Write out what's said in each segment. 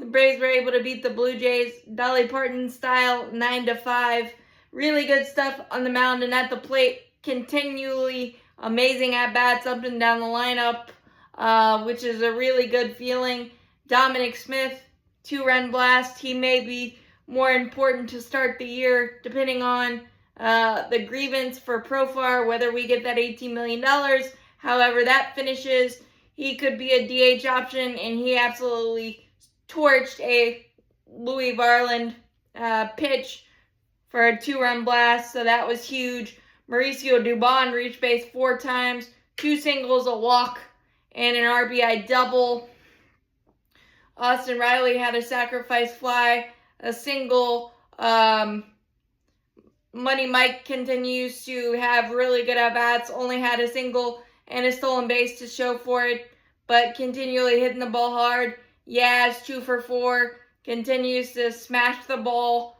Braves were able to beat the Blue Jays, Dolly Parton style, 9-5. Really good stuff on the mound and at the plate. Continually amazing at-bats up and down the lineup, which is a really good feeling. Dominic Smith, 2-run blast. He may be more important to start the year, depending on the grievance for Profar, whether we get that $18 million. However that finishes, he could be a DH option, and he absolutely torched a Louis Varland pitch for a 2-run blast, so that was huge. Mauricio Dubón reached base 4 times, 2 singles, a walk, and an RBI double. Austin Riley had a sacrifice fly, a single. Money Mike continues to have really good at-bats, only had a single and a stolen base to show for it, but continually hitting the ball hard. Yaz, 2 for 4, continues to smash the ball,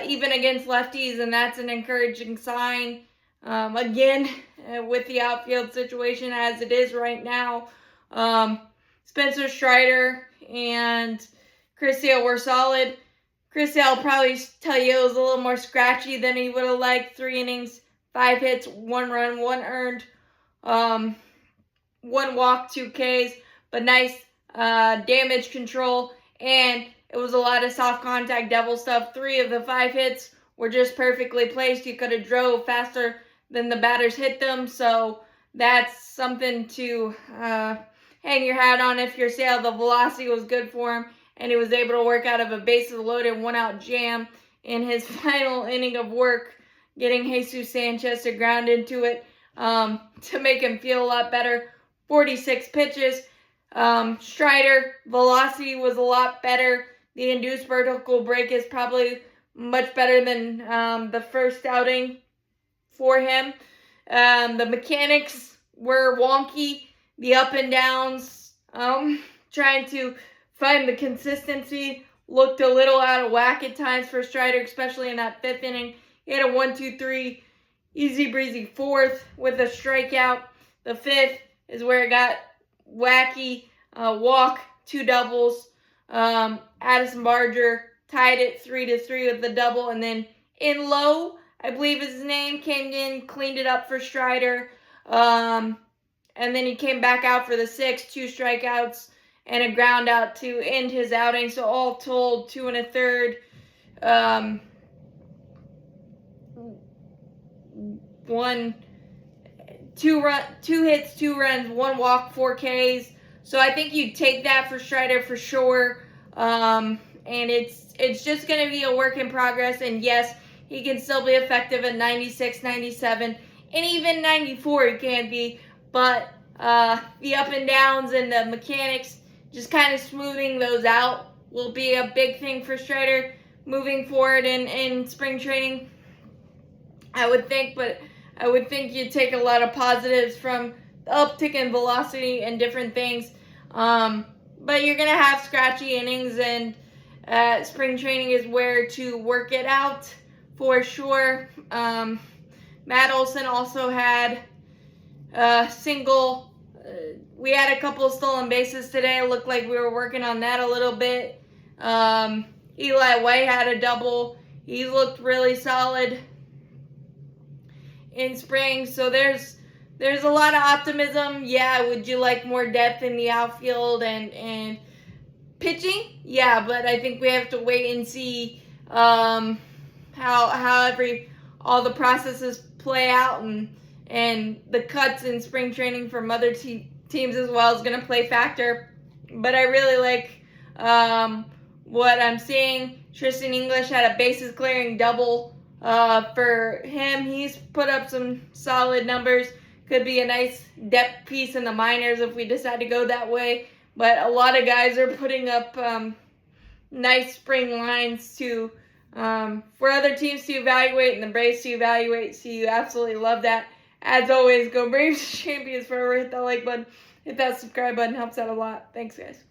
even against lefties, and that's an encouraging sign. Again, with the outfield situation as it is right now, Spencer Strider and Chris Sale were solid. Chris Sale will probably tell you it was a little more scratchy than he would have liked. 3 innings, 5 hits, 1 run, 1 earned, 1 walk, 2 Ks, but nice damage control, and it was a lot of soft contact devil stuff. 3 of the 5 hits were just perfectly placed. You could have drove faster than the batters hit them, so that's something to hang your hat on if you're Sale. The velocity was good for him, and he was able to work out of a bases loaded 1-out jam in his final inning of work, getting Jesus Sanchez to ground into it to make him feel a lot better. 46 pitches. Strider, velocity was a lot better. The induced vertical break is probably much better than the first outing for him. The mechanics were wonky. The up and downs, trying to find the consistency, looked a little out of whack at times for Strider, especially in that 5th inning. He had a 1-2-3 easy breezy 4th with a strikeout. The 5th is where it got wacky. Walk, 2 doubles. Addison Barger tied it 3-3 with the double, and then in low, I believe his name, came in, cleaned it up for Strider. And then he came back out for the 6th, 2 strikeouts and a ground out to end his outing. So all told, 2 1/3. 2 hits, 2 runs, 1 walk, 4 Ks. So I think you take that for Strider for sure. And it's just going to be a work in progress. And yes, he can still be effective at 96, 97, and even 94 he can be. But the up and downs and the mechanics, just kind of smoothing those out, will be a big thing for Strider moving forward in spring training, I would think. But I would think you'd take a lot of positives from the uptick in velocity and different things. But you're going to have scratchy innings, and spring training is where to work it out for sure. Matt Olson also had a single. We had a couple of stolen bases today. It looked like we were working on that a little bit. Eli White had a double. He looked really solid in spring. So there's a lot of optimism. Yeah, would you like more depth in the outfield and pitching? Yeah, but I think we have to wait and see how all the processes play out, and the cuts in spring training from other teams as well is going to play factor. But I really like what I'm seeing. Tristan English had a bases clearing double for him. He's put up some solid numbers. Could be a nice depth piece in the minors if we decide to go that way. But a lot of guys are putting up nice spring lines to for other teams to evaluate and the Braves to evaluate. So you absolutely love that. As always, go Braves champions forever. Hit that like button. Hit that subscribe button. Helps out a lot. Thanks, guys.